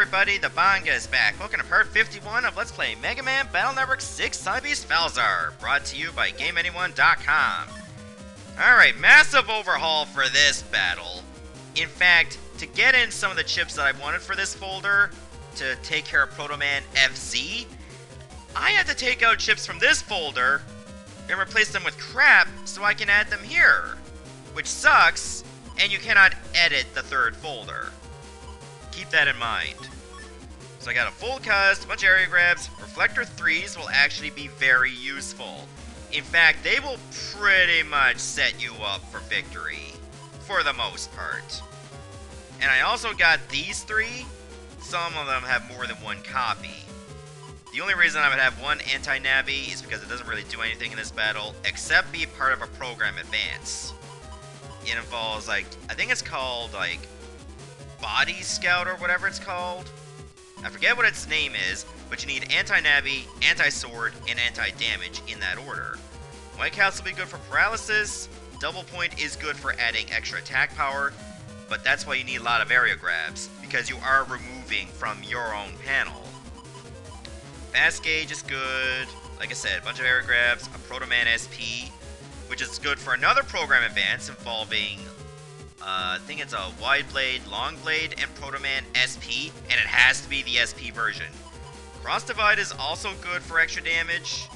everybody, the Banga is back. Welcome to part 51 of Let's Play Mega Man Battle Network 6 Cybeast Falzar, brought to you by GameAnyone.com. Alright, massive overhaul for this battle. In fact, to get in some of the chips that I wanted for this folder, to take care of Protoman FZ, I had to take out chips from this folder and replace them with crap so I can add them here. Which sucks, and you cannot edit the third folder. Keep that in mind. So I got a full cast, a bunch of area grabs. Reflector 3s will actually be very useful. In fact, they will pretty much set you up for victory, for the most part. And I also got these three. Some of them have more than one copy. The only reason I would have one anti-navi is because it doesn't really do anything in this battle, except be part of a program advance. It involves, like, I think it's called, like, Body Scout or whatever it's called. I forget what its name is, but you need anti-navi, anti-sword, and anti-damage in that order. White Cats will be good for paralysis. Double point is good for adding extra attack power, but that's why you need a lot of area grabs, because you are removing from your own panel. Fast Gauge is good. Like I said, a bunch of area grabs, a ProtoManFZ, which is good for another program advance involving I think it's a Wide Blade, Long Blade, and ProtoManSP, and it has to be the SP version. Cross Divide is also good for extra damage.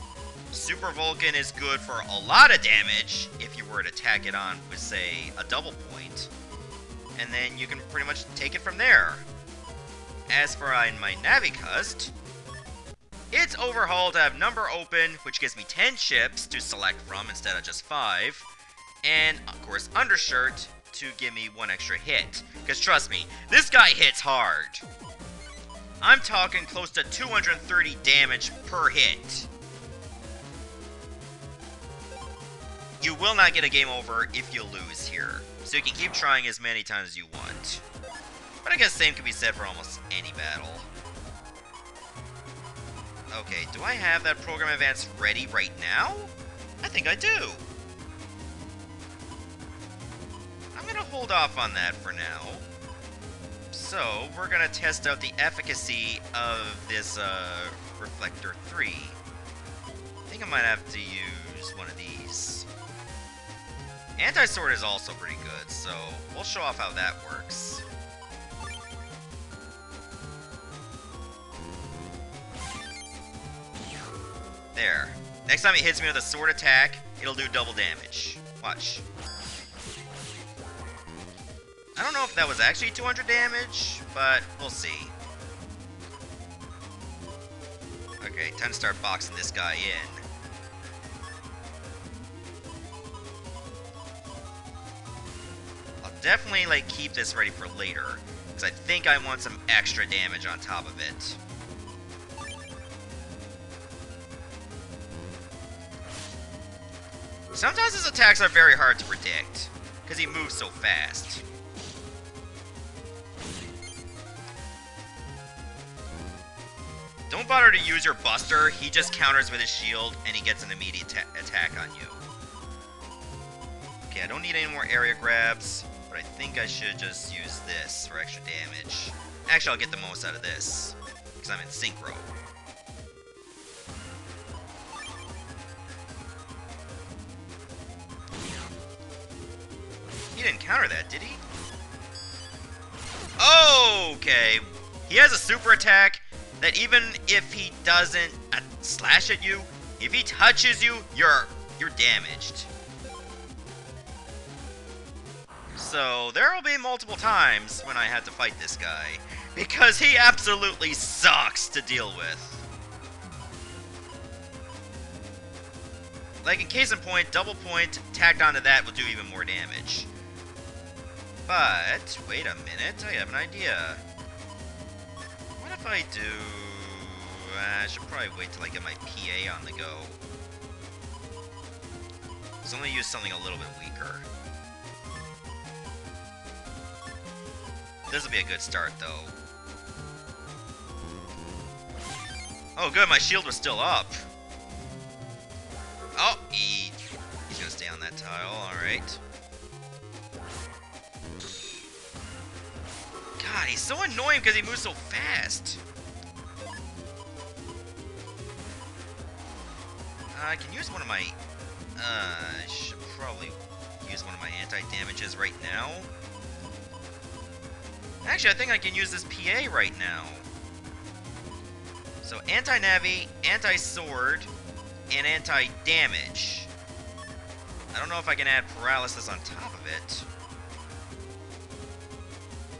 Super Vulcan is good for a lot of damage if you were to tack it on with, say, a double point. And then you can pretty much take it from there. As for my Navicust, it's overhauled to have number open, which gives me 10 chips to select from instead of just 5. And, of course, undershirt to give me one extra hit. Because trust me, this guy hits hard. I'm talking close to 230 damage per hit. You will not get a game over if you lose here. So you can keep trying as many times as you want. But I guess the same can be said for almost any battle. Okay, do I have that program advance ready right now? I think I do. I'm gonna hold off on that for now. So, we're gonna test out the efficacy of this, Reflector 3. I think I might have to use one of these. Anti-sword is also pretty good, so we'll show off how that works. There. Next time he hits me with a sword attack, it'll do double damage. Watch. I don't know if that was actually 200 damage, but we'll see. Okay, time to start boxing this guy in. I'll definitely, like, keep this ready for later, because I think I want some extra damage on top of it. Sometimes his attacks are very hard to predict, because he moves so fast. Don't bother to use your Buster, he just counters with his shield, and he gets an immediate attack on you. Okay, I don't need any more area grabs, but I think I should just use this for extra damage. Actually, I'll get the most out of this, because I'm in Synchro. He didn't counter that, did he? Okay, he has a super attack that even if he doesn't slash at you, if he touches you, you're damaged. So there will be multiple times when I have to fight this guy, because he absolutely sucks to deal with. Like in case in point, double point tacked onto that will do even more damage. But wait a minute, I have an idea. What if I do... I should probably wait till I get my PA on the go. So I'm going to use something a little bit weaker. This will be a good start, though. Oh, good, my shield was still up. Oh, he's going to stay on that tile, alright. God, he's so annoying because he moves so fast. I can use one of my... I should probably use one of my anti-damages right now. Actually, I think I can use this PA right now. So, anti-navi, anti-sword, and anti-damage. I don't know if I can add paralysis on top of it.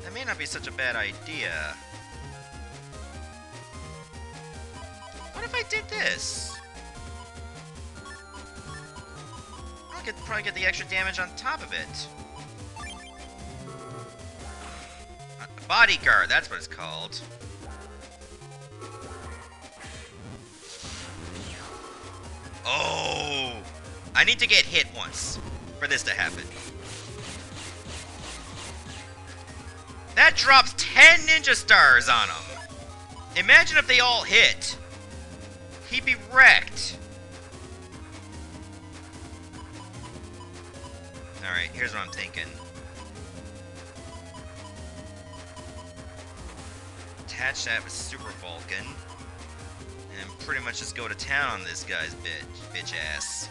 That may not be such a bad idea. What if I did this? I could probably get the extra damage on top of it. Bodyguard, that's what it's called. Oh! I need to get hit once for this to happen. That drops 10 ninja stars on him. Imagine if they all hit. He'd be wrecked. Alright, here's what I'm thinking. Attach that with Super Vulcan. And pretty much just go to town on this guy's bitch ass.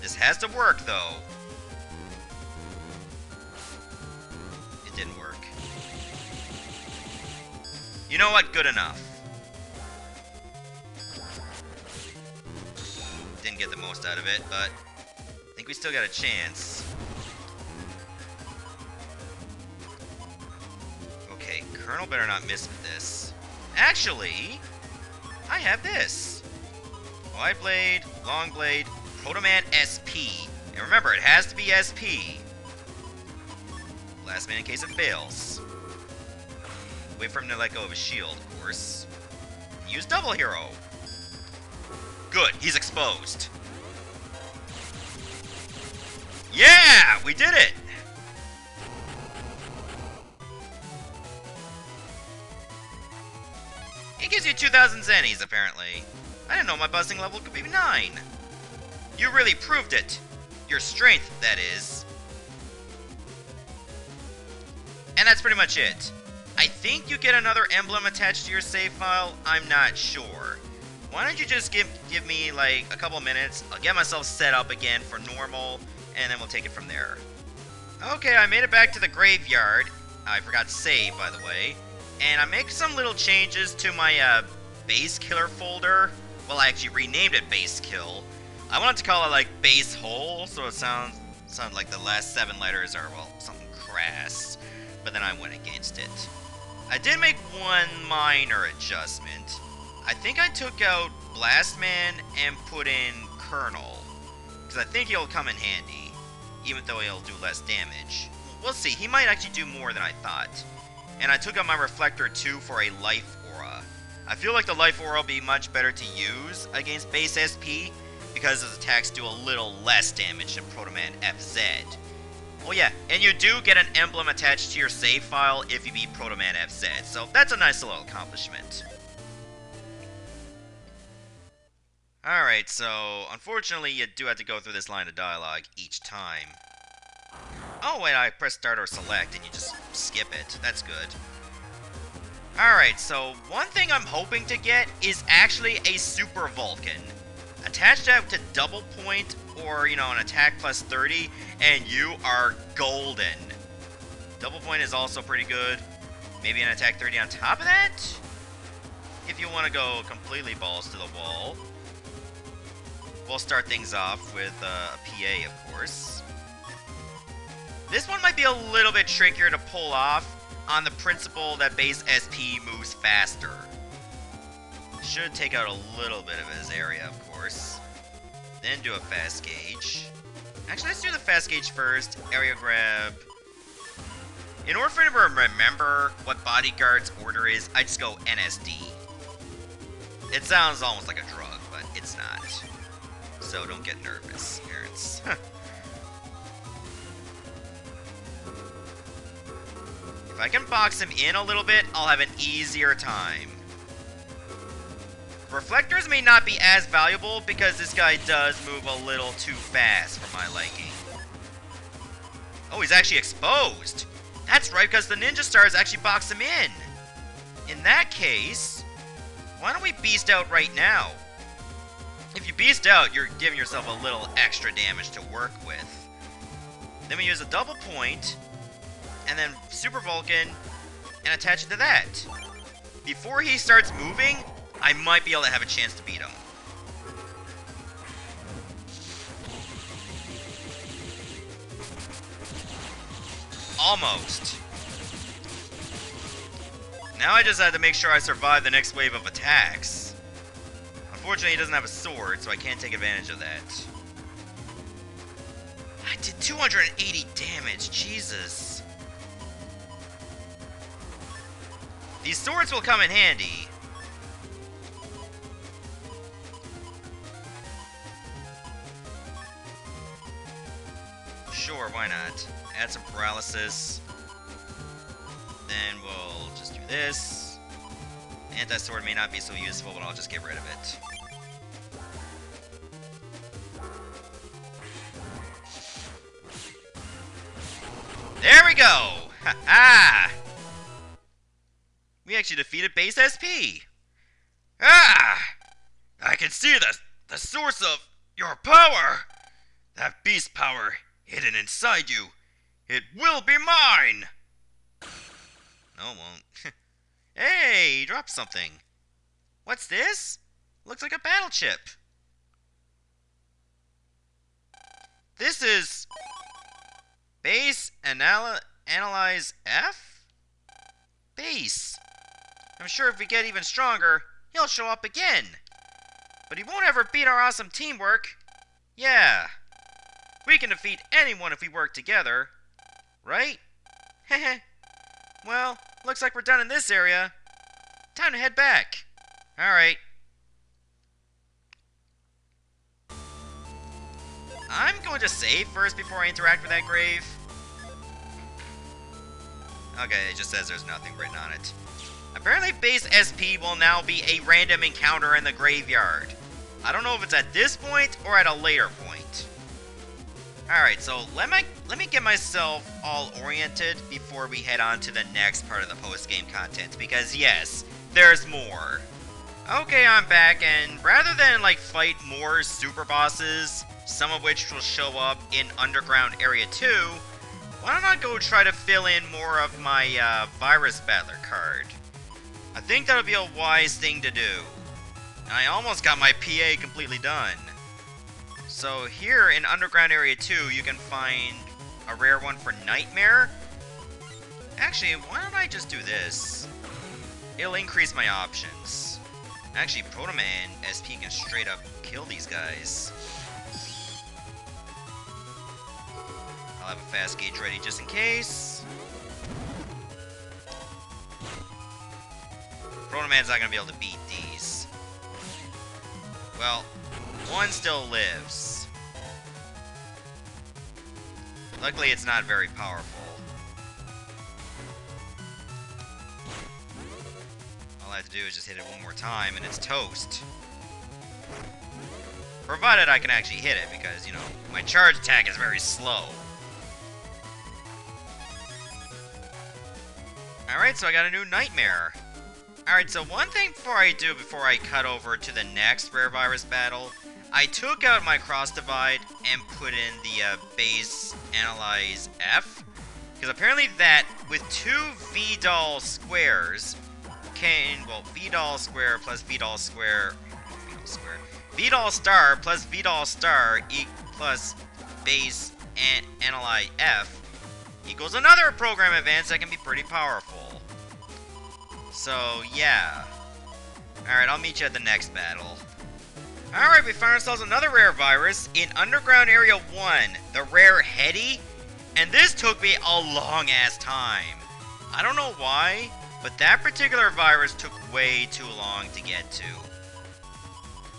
This has to work, though. It didn't work. You know what? Good enough. Didn't get the most out of it, but I think we still got a chance. Okay, Colonel better not miss with this. Actually, I have this. Wide Blade, Long Blade, Protoman SP. And remember, it has to be SP. Last man in case it fails. Wait for him to let go of his shield, of course. Use Double Hero. Good, he's exposed. Yeah, we did it! It gives you 2,000 zennies, apparently. I didn't know my buzzing level could be 9. You really proved it. Your strength, that is. And that's pretty much it. I think you get another emblem attached to your save file. I'm not sure. Why don't you just give me, like, a couple minutes. I'll get myself set up again for normal, and then we'll take it from there. Okay, I made it back to the graveyard. I forgot to save, by the way. And I make some little changes to my, base killer folder. Well, I actually renamed it base kill. I wanted to call it, like, base hole, so it sounds like the last 7 letters are, well, something crass. But then I went against it. I did make one minor adjustment. I think I took out Blastman and put in Colonel. Because I think he'll come in handy, even though he'll do less damage. We'll see, he might actually do more than I thought. And I took out my Reflector too for a Life Aura. I feel like the Life Aura will be much better to use against base SP, because his attacks do a little less damage than Protoman FZ. Oh yeah, and you do get an emblem attached to your save file if you beat Protoman FZ, so that's a nice little accomplishment. Alright, so unfortunately you do have to go through this line of dialogue each time. Oh wait, I press start or select and you just skip it. That's good. Alright, so one thing I'm hoping to get is actually a Super Vulcan. Attach that to double point or, you know, an attack plus 30 and you are golden. Double point is also pretty good. Maybe an attack 30 on top of that? If you want to go completely balls to the wall. We'll start things off with a PA, of course. This one might be a little bit trickier to pull off on the principle that base SP moves faster. Should take out a little bit of his area, of course. Then do a fast gauge. Actually, let's do the fast gauge first. Area grab. In order for me to remember what Bodyguard's order is, I just go NSD. It sounds almost like a drug, but it's not. So don't get nervous, parents. If I can box him in a little bit, I'll have an easier time. Reflectors may not be as valuable because this guy does move a little too fast for my liking. Oh, he's actually exposed. That's right, because the ninja stars actually box him in. In that case, why don't we beast out right now? If you beast out, you're giving yourself a little extra damage to work with. Then we use a double point, and then Super Vulcan, and attach it to that. Before he starts moving, I might be able to have a chance to beat him. Almost. Now I just have to make sure I survive the next wave of attacks. Unfortunately, he doesn't have a sword, so I can't take advantage of that. I did 280 damage, Jesus. These swords will come in handy. Sure, why not? Add some paralysis. Then we'll just do this. Anti-sword may not be so useful, but I'll just get rid of it. There we go! Ha-ha! We actually defeated BassSP! Ah! I can see the source of your power! That beast power hidden inside you. It will be mine! No, it won't. Hey, dropped something. What's this? Looks like a battle chip. This is... Base Analyze F? Base. I'm sure if we get even stronger, he'll show up again. But he won't ever beat our awesome teamwork. Yeah. We can defeat anyone if we work together. Right? Heh. Well, looks like we're done in this area. Time to head back. Alright. I'm going to save first before I interact with that grave. Okay, it just says there's nothing written on it. Apparently BassSP will now be a random encounter in the graveyard. I don't know if it's at this point or at a later point. Alright, so let me get myself all oriented before we head on to the next part of the post-game content, because yes, there's more. Okay, I'm back, and rather than like fight more super bosses, some of which will show up in Underground Area 2, why don't I go try to fill in more of my Virus Battler card? I think that would be a wise thing to do. And I almost got my PA completely done. So here in Underground Area 2, you can find a rare one for Nightmare. Actually, why don't I just do this? It'll increase my options. Actually, ProtoManFZ can straight up kill these guys. I'll have a fast gauge ready just in case. Protoman's not going to be able to beat these. Well, one still lives. Luckily, it's not very powerful. All I have to do is just hit it one more time, and it's toast. Provided I can actually hit it, because, you know, my charge attack is very slow. Alright, so I got a new Nightmare. Alright, so one thing before I cut over to the next Rare Virus battle, I took out my Cross Divide and put in the Base Analyze F. Because apparently that, with two VDOL squares, well, VDOL square plus VDOL square, VDOL star plus VDOL star plus Base and Analyze F equals another program advance that can be pretty powerful. So, yeah. Alright, I'll meet you at the next battle. Alright, we found ourselves another rare virus in Underground Area 1, the rare Heady, and this took me a long-ass time. I don't know why, but that particular virus took way too long to get to.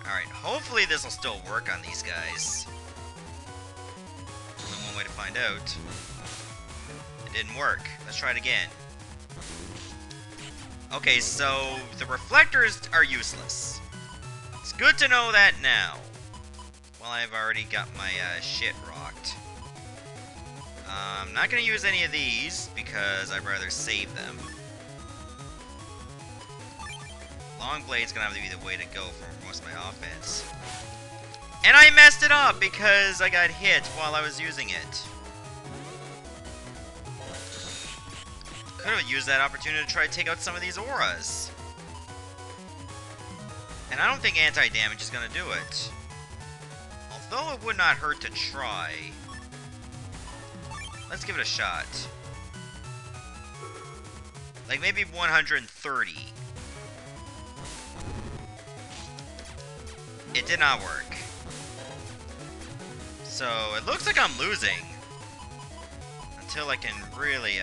Alright, hopefully this will still work on these guys. Only one way to find out. It didn't work. Let's try it again. Okay, so the reflectors are useless. It's good to know that now. Well, I've already got my shit rocked. I'm not going to use any of these because I'd rather save them. Long Blade's going to have to be the way to go for most of my offense. And I messed it up because I got hit while I was using it. Could have used that opportunity to try to take out some of these auras. And I don't think anti-damage is going to do it. Although it would not hurt to try. Let's give it a shot. Like maybe 130. It did not work. So it looks like I'm losing. Until I can really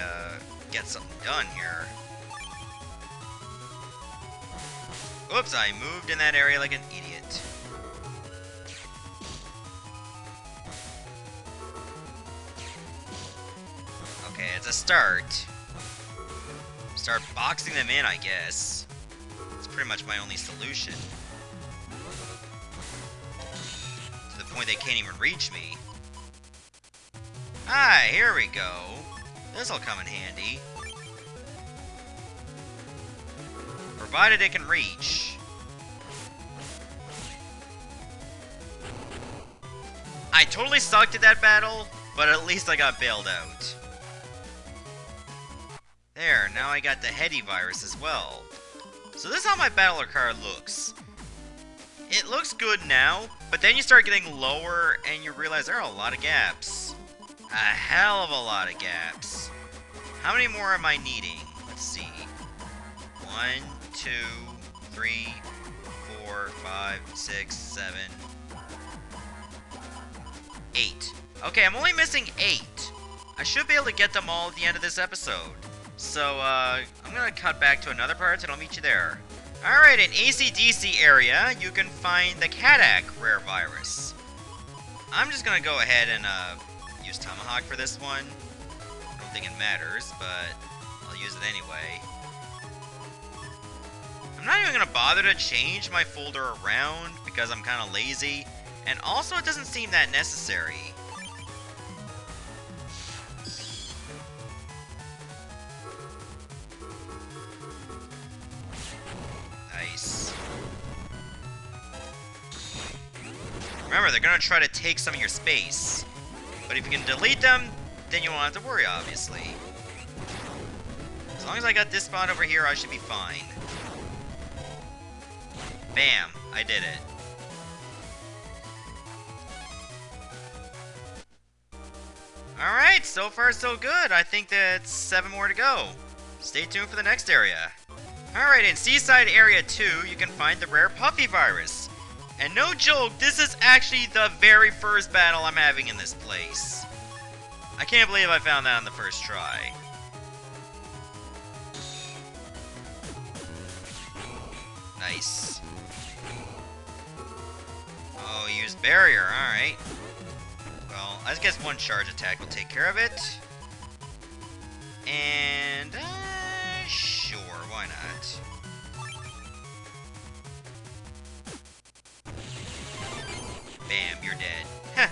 get something done here. Oops, I moved in that area like an idiot. Okay, it's a start. Start boxing them in, I guess. It's pretty much my only solution. To the point they can't even reach me. Ah, here we go. This'll come in handy. Provided it can reach. I totally sucked at that battle, but at least I got bailed out. There, now I got the Heady virus as well. So this is how my battler card looks. It looks good now, but then you start getting lower and you realize there are a lot of gaps. A hell of a lot of gaps. How many more am I needing? Let's see. 1, 2, 3, 4, 5, 6, 7, 8. Okay, I'm only missing 8. I should be able to get them all at the end of this episode. So, I'm gonna cut back to another part and I'll meet you there. Alright, in ACDC area, you can find the Kadak rare virus. I'm just gonna go ahead and, use Tomahawk for this one. I don't think it matters, but I'll use it anyway. I'm not even gonna bother to change my folder around because I'm kinda lazy. And also, it doesn't seem that necessary. Nice. Remember, they're gonna try to take some of your space. But if you can delete them, then you won't have to worry, obviously. As long as I got this spot over here, I should be fine. Bam! I did it. Alright, so far so good. I think that's 7 more to go. Stay tuned for the next area. Alright, in Seaside Area 2, you can find the rare Puffy virus. And no joke, this is actually the very first battle I'm having in this place. I can't believe I found that on the first try. Nice. Oh, use barrier, alright. Well, I guess one charge attack will take care of it. And, sure, why not? Bam, you're dead. Heh.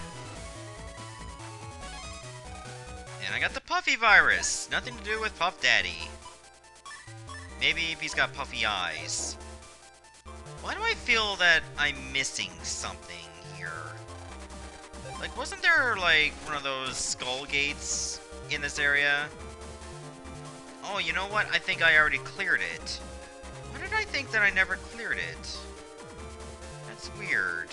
And I got the Puffy virus. Nothing to do with Puff Daddy. Maybe if he's got puffy eyes. Why do I feel that I'm missing something here? Like, wasn't there, like, one of those skull gates in this area? Oh, you know what? I think I already cleared it. Why did I think that I never cleared it? That's weird.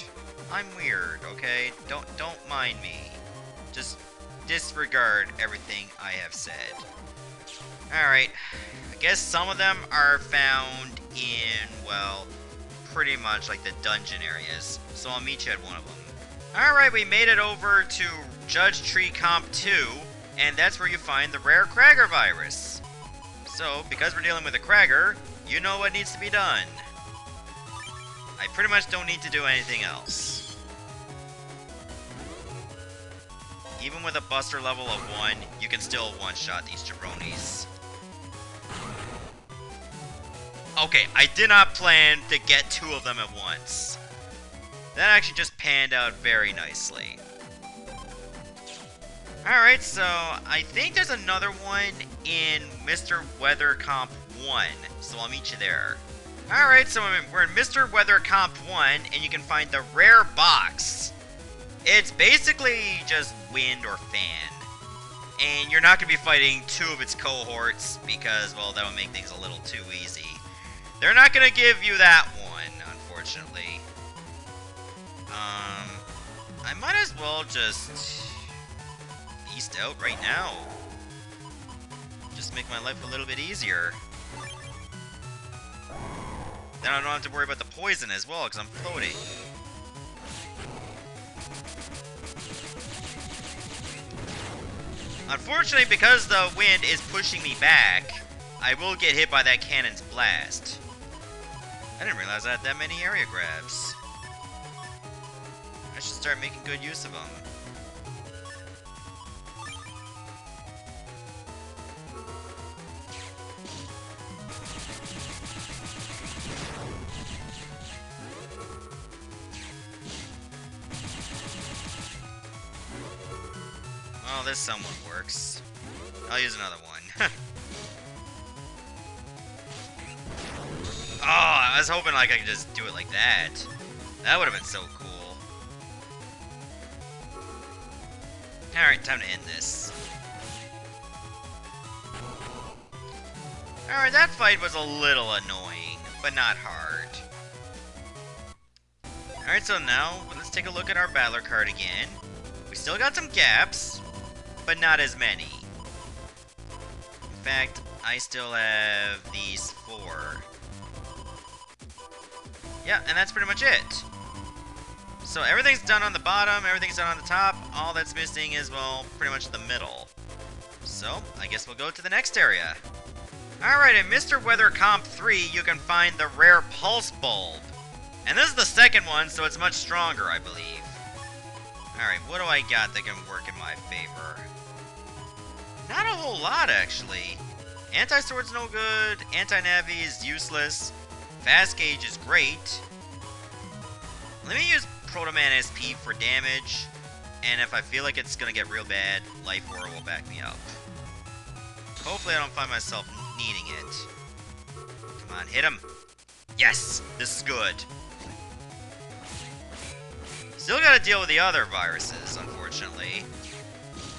I'm weird, okay? Don't mind me. Just disregard everything I have said. Alright. I guess some of them are found in, well, pretty much like the dungeon areas. So I'll meet you at one of them. Alright, we made it over to Judge Tree Comp 2, and that's where you find the rare Kragger virus. So, because we're dealing with a Kragger, you know what needs to be done. I pretty much don't need to do anything else. Even with a Buster level of 1, you can still one-shot these jabronis. Okay, I did not plan to get 2 of them at once. That actually just panned out very nicely. Alright, so I think there's another one in Mr. Weather Comp 1, so I'll meet you there. Alright, so we're in Mr. Weather Comp 1, and you can find the rare box. It's basically just wind or fan. And you're not going to be fighting two of its cohorts, because, well, that would make things a little too easy. They're not going to give you that one, unfortunately. I might as well just beast out right now. Just make my life a little bit easier. Then I don't have to worry about the poison as well, because I'm floating. Unfortunately, because the wind is pushing me back, I will get hit by that cannon's blast. I didn't realize I had that many area grabs. I should start making good use of them. Well, this somewhat works. I'll use another one. Oh, I was hoping like I could just do it like that. That would have been so cool. Alright, time to end this. Alright, that fight was a little annoying, but not hard. Alright, so now, let's take a look at our battler card again. We still got some gaps, but not as many. In fact, I still have these 4. Yeah, and that's pretty much it. So everything's done on the bottom, everything's done on the top. All that's missing is, well, pretty much the middle. So, I guess we'll go to the next area. Alright, in Mr. Weather Comp 3, you can find the rare Pulse Bulb. And this is the second one, so it's much stronger, I believe. Alright, what do I got that can work in my favor? Not a whole lot, actually. Anti-Sword's no good, Anti-Navi is useless, Fast Gauge is great. Let me use ProtoManFZ for damage, and if I feel like it's gonna get real bad, Life Aura will back me up. Hopefully I don't find myself needing it. Come on, hit him! Yes! This is good. Still gotta deal with the other viruses, unfortunately.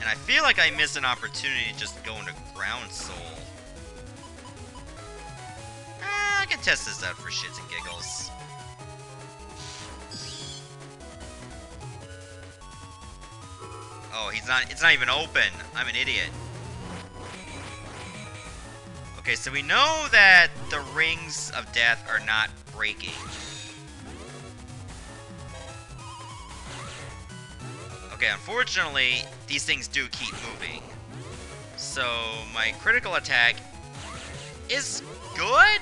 And I feel like I missed an opportunity to just go into Ground Soul. I can test this out for shits and giggles. Oh, it's not even open. I'm an idiot. Okay, so we know that the Rings of Death are not breaking. Okay, unfortunately, these things do keep moving. So, my critical attack is good,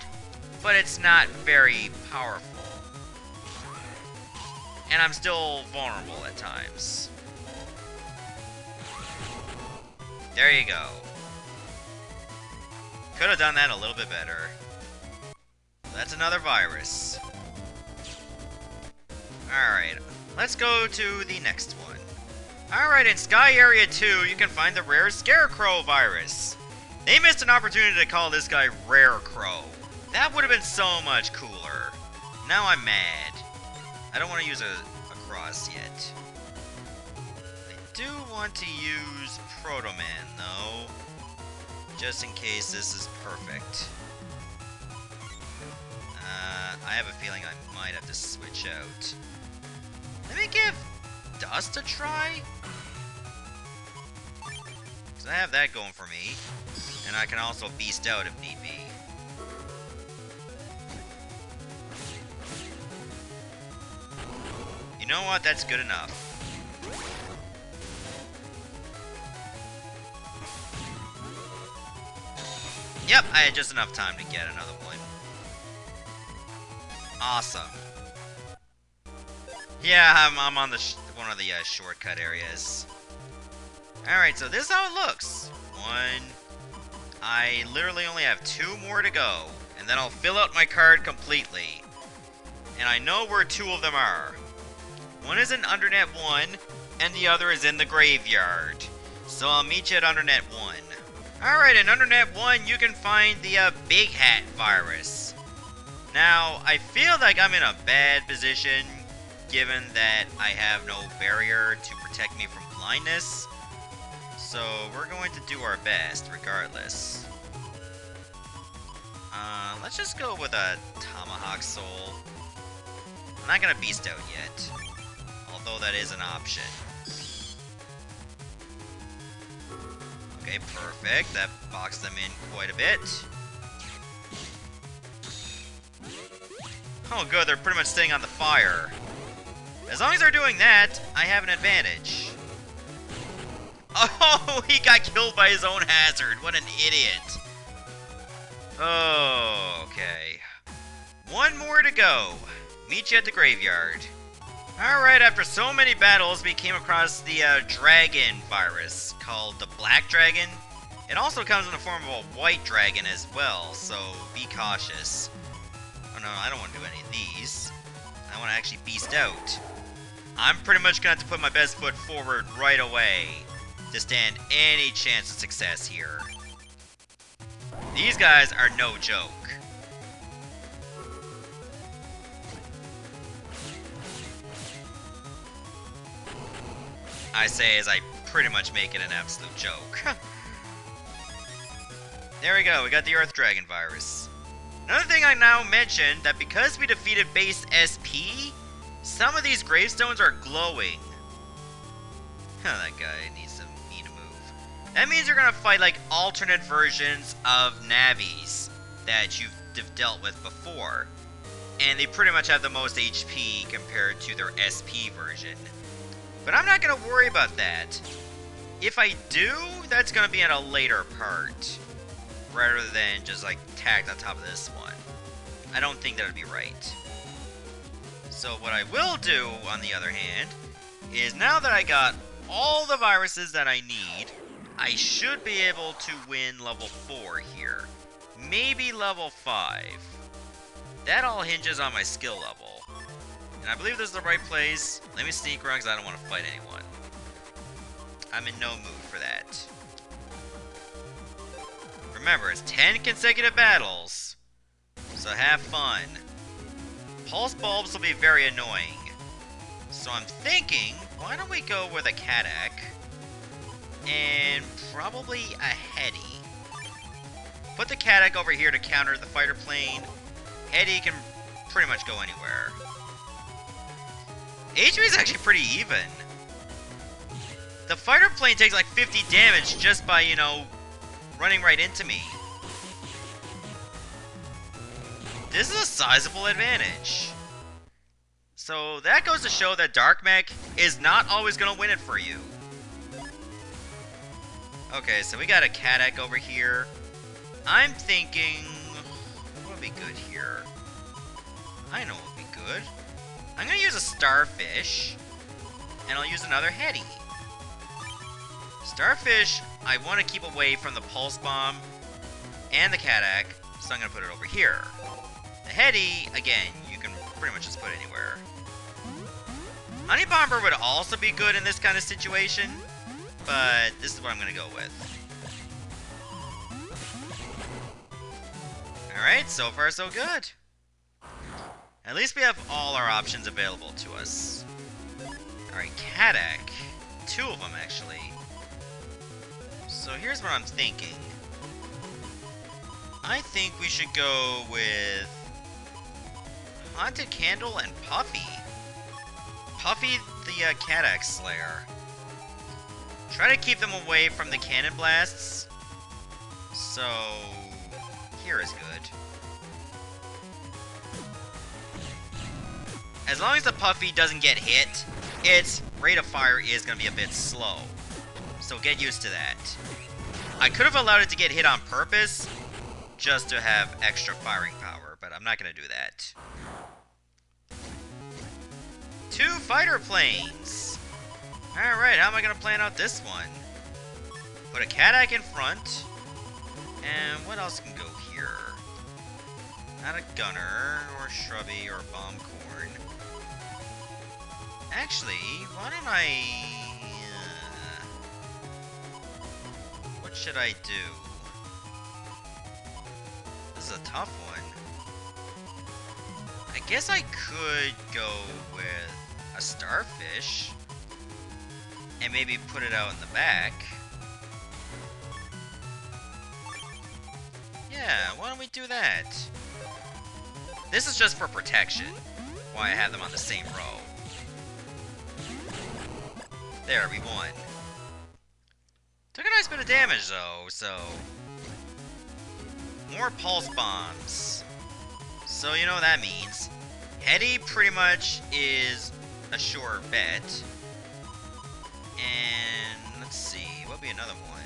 but it's not very powerful. And I'm still vulnerable at times. There you go. Could have done that a little bit better. That's another virus. Alright, let's go to the next one. Alright, in Sky Area 2, you can find the rare Scarecrow virus. They missed an opportunity to call this guy Rare Crow. That would have been so much cooler. Now I'm mad. I don't want to use a cross yet. I do want to use Protoman, though. Just in case this is perfect. I have a feeling I might have to switch out. Let me give Dust a try? Because I have that going for me. And I can also beast out if need be. You know what? That's good enough. Yep, I had just enough time to get another one. Awesome. Yeah, I'm on the one of the shortcut areas. Alright, so this is how it looks. 1. I literally only have 2 more to go. And then I'll fill out my card completely. And I know where 2 of them are. One is in Undernet 1, and the other is in the graveyard. So I'll meet you at Undernet 1. Alright, in Undernet 1 you can find the Big Hat virus. Now, I feel like I'm in a bad position, given that I have no barrier to protect me from blindness. So we're going to do our best, regardless. Let's just go with a Tomahawk Soul. I'm not gonna Beast Out yet, although that is an option. Okay, perfect. That boxed them in quite a bit. Oh good, they're pretty much staying on the fire. As long as they're doing that, I have an advantage. Oh, he got killed by his own hazard. What an idiot. Oh, okay. One more to go. Meet you at the graveyard. Alright, after so many battles, we came across the dragon virus, called the Black Dragon. It also comes in the form of a white dragon as well, so be cautious. Oh no, I don't want to do any of these. I want to actually beast out. I'm pretty much going to have to put my best foot forward right away to stand any chance of success here. These guys are no joke. I say as I pretty much make it an absolute joke. There we go, we got the Earth Dragon virus. Another thing I now mentioned, that because we defeated BassSP, some of these gravestones are glowing. That guy needs me to move. That means you're gonna fight like alternate versions of Navis that you've dealt with before. And they pretty much have the most HP compared to their SP version. But I'm not gonna worry about that. If I do, that's gonna be at a later part, rather than just like tagged on top of this one. I don't think that would be right. So what I will do, on the other hand, is now that I got all the viruses that I need, I should be able to win level 4 here. Maybe level 5. That all hinges on my skill level. And I believe this is the right place. Let me sneak around because I don't want to fight anyone. I'm in no mood for that. Remember, it's 10 consecutive battles, so have fun. Pulse bulbs will be very annoying. So I'm thinking, why don't we go with a Kadak and probably a Heady. Put the Kadak over here to counter the fighter plane. Heady can pretty much go anywhere. HP is actually pretty even. The fighter plane takes like 50 damage just by, you know, running right into me. This is a sizable advantage. So that goes to show that Dark Mech is not always going to win it for you. Okay, so we got a Kadak over here. I'm thinking, what would be good here? I know what would be good. I'm going to use a Starfish, and I'll use another Heady. Starfish, I want to keep away from the Pulse Bomb and the Kadak, so I'm going to put it over here. The Heady, again, you can pretty much just put anywhere. Honey Bomber would also be good in this kind of situation, but this is what I'm going to go with. Alright, so far so good. At least we have all our options available to us. Alright, Kadak. 2 of them, actually. So here's what I'm thinking. I think we should go with Haunted Candle and Puffy. Puffy the Kadak Slayer. Try to keep them away from the cannon blasts. So here is good. As long as the Puffy doesn't get hit, its rate of fire is going to be a bit slow. So get used to that. I could have allowed it to get hit on purpose, just to have extra firing power, but I'm not going to do that. 2 fighter planes! Alright, how am I going to plan out this one? Put a Kadak in front. And what else can go here? Not a gunner, or shrubby, or bomb corn. Actually, why don't I... should I do? This is a tough one. I guess I could go with a starfish and maybe put it out in the back. Yeah, why don't we do that? This is just for protection, why I have them on the same row. There, we won. Took a nice bit of damage though, so... More pulse bombs. So you know what that means. Heady pretty much is a sure bet. And let's see, what'll be another one?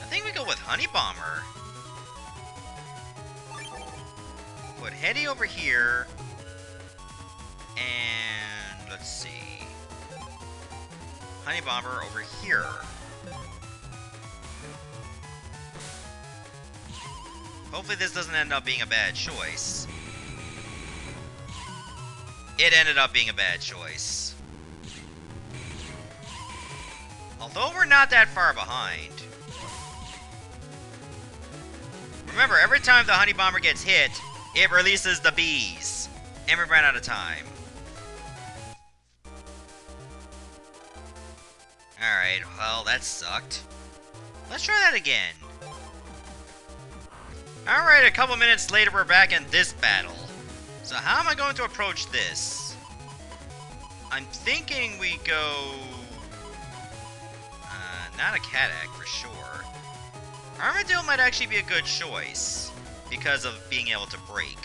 I think we go with Honey Bomber. Put Heady over here. And let's see. Honey Bomber over here. Hopefully this doesn't end up being a bad choice. It ended up being a bad choice. Although we're not that far behind. Remember, every time the Honey Bomber gets hit, it releases the bees. And we ran out of time. Alright, well, that sucked. Let's try that again. Alright, a couple minutes later, we're back in this battle. So how am I going to approach this? I'm thinking we go... not a Kadak, for sure. Armadillo might actually be a good choice, because of being able to break.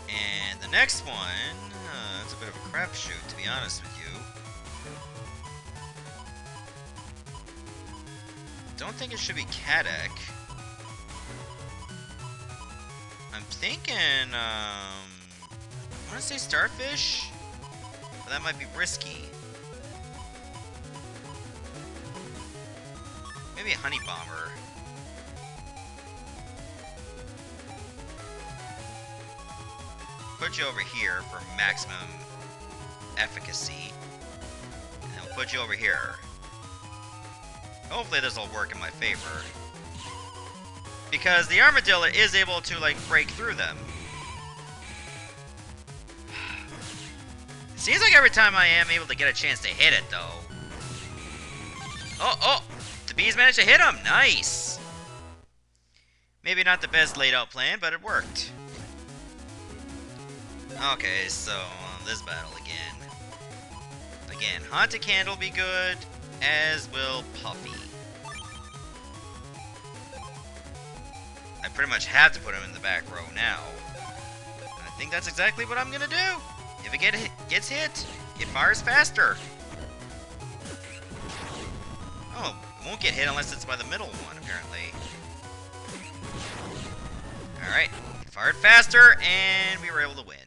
And the next one... that's a bit of a crapshoot, to be honest with you. Don't think it should be Kadak. I'm thinking, I want to say Starfish, but that might be risky. Maybe a Honey Bomber. Put you over here for maximum efficacy, and then we'll put you over here. Hopefully this will work in my favor. Because the Armadillo is able to, like, break through them. Seems like every time I am able to get a chance to hit it, though. Oh! The bees managed to hit him! Nice! Maybe not the best laid out plan, but it worked. Okay, so, this battle again. Again, Haunted Candle will be good, as will Puffy. I pretty much have to put him in the back row now. And I think that's exactly what I'm gonna do. If it gets hit, it fires faster. Oh, it won't get hit unless it's by the middle one, apparently. Alright, fired faster, and we were able to win.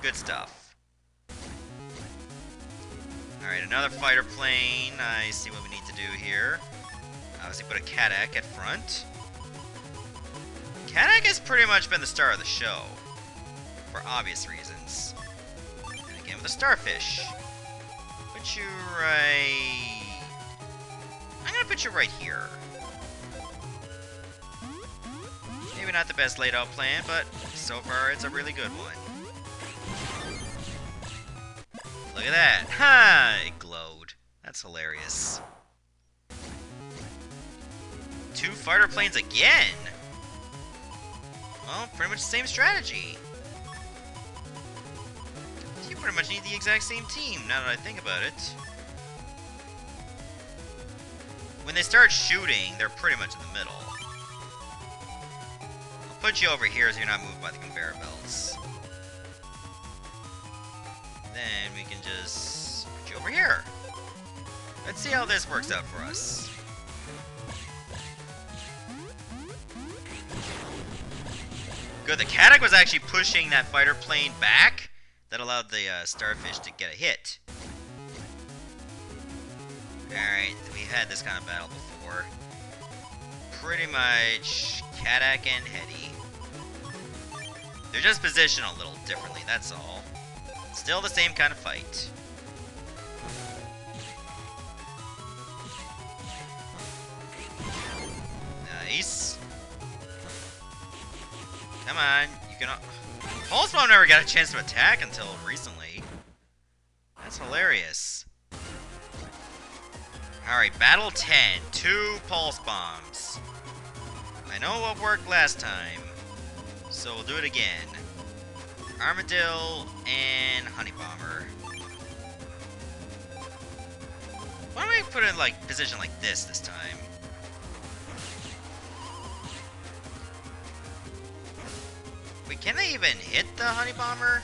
Good stuff. Alright, another fighter plane. I see what we need to do here. Obviously put a Kadak at front. Kadak has pretty much been the star of the show, for obvious reasons. And again with a Starfish. Put you right... I'm gonna put you right here. Maybe not the best laid out plan, but so far it's a really good one. Look at that! Ha! It glowed. That's hilarious. 2 fighter planes again! Well, pretty much the same strategy. You pretty much need the exact same team, now that I think about it. When they start shooting, they're pretty much in the middle. I'll put you over here so you're not moved by the conveyor belts. Then we can just put you over here. Let's see how this works out for us. Good, the Kadak was actually pushing that fighter plane back. That allowed the Starfish to get a hit. Alright, we've had this kind of battle before. Pretty much Kadak and Heady. They're just positioned a little differently, that's all. Still the same kind of fight. Come on, you can... Pulse Bomb never got a chance to attack until recently. That's hilarious. Alright, Battle 10. 2 Pulse Bombs. I know what worked last time, so we'll do it again. Armadillo and Honey Bomber. Why don't we put it in, like, position like this time? Wait, can they even hit the Honey Bomber?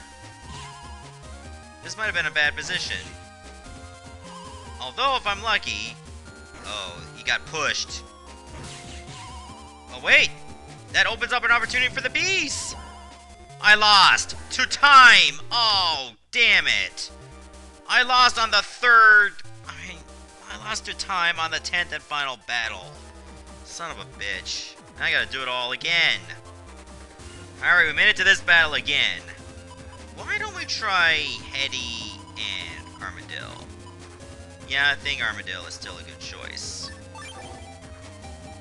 This might have been a bad position. Although, if I'm lucky... Oh, he got pushed. Oh, wait! That opens up an opportunity for the bees! I lost! To time! Oh, damn it! I lost on the third... I lost to time on the 10th and final battle. Son of a bitch. Now I gotta do it all again. Alright, we made it to this battle again. Why don't we try Hetty and Armadillo? Yeah, I think Armadillo is still a good choice.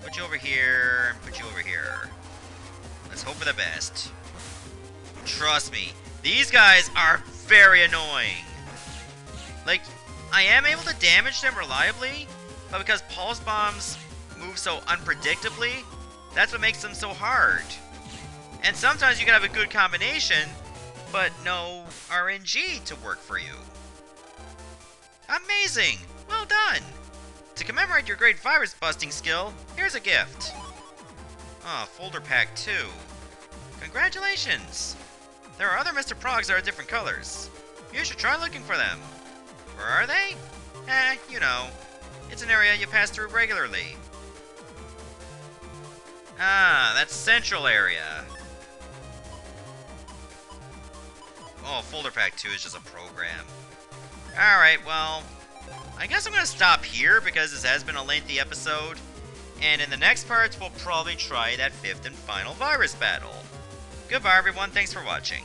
Put you over here, and put you over here. Let's hope for the best. Trust me, these guys are very annoying. Like, I am able to damage them reliably, but because Pulse Bombs move so unpredictably, that's what makes them so hard. And sometimes you can have a good combination, but no RNG to work for you. Amazing! Well done! To commemorate your great virus busting skill, here's a gift. Oh, folder pack 2. Congratulations! There are other Mr. Progs that are different colors. You should try looking for them. Where are they? You know. It's an area you pass through regularly. Ah, that's Central area. Oh, folder pack 2 is just a program. Alright, well, I guess I'm going to stop here because this has been a lengthy episode. And in the next parts, we'll probably try that 5th and final virus battle. Goodbye, everyone. Thanks for watching.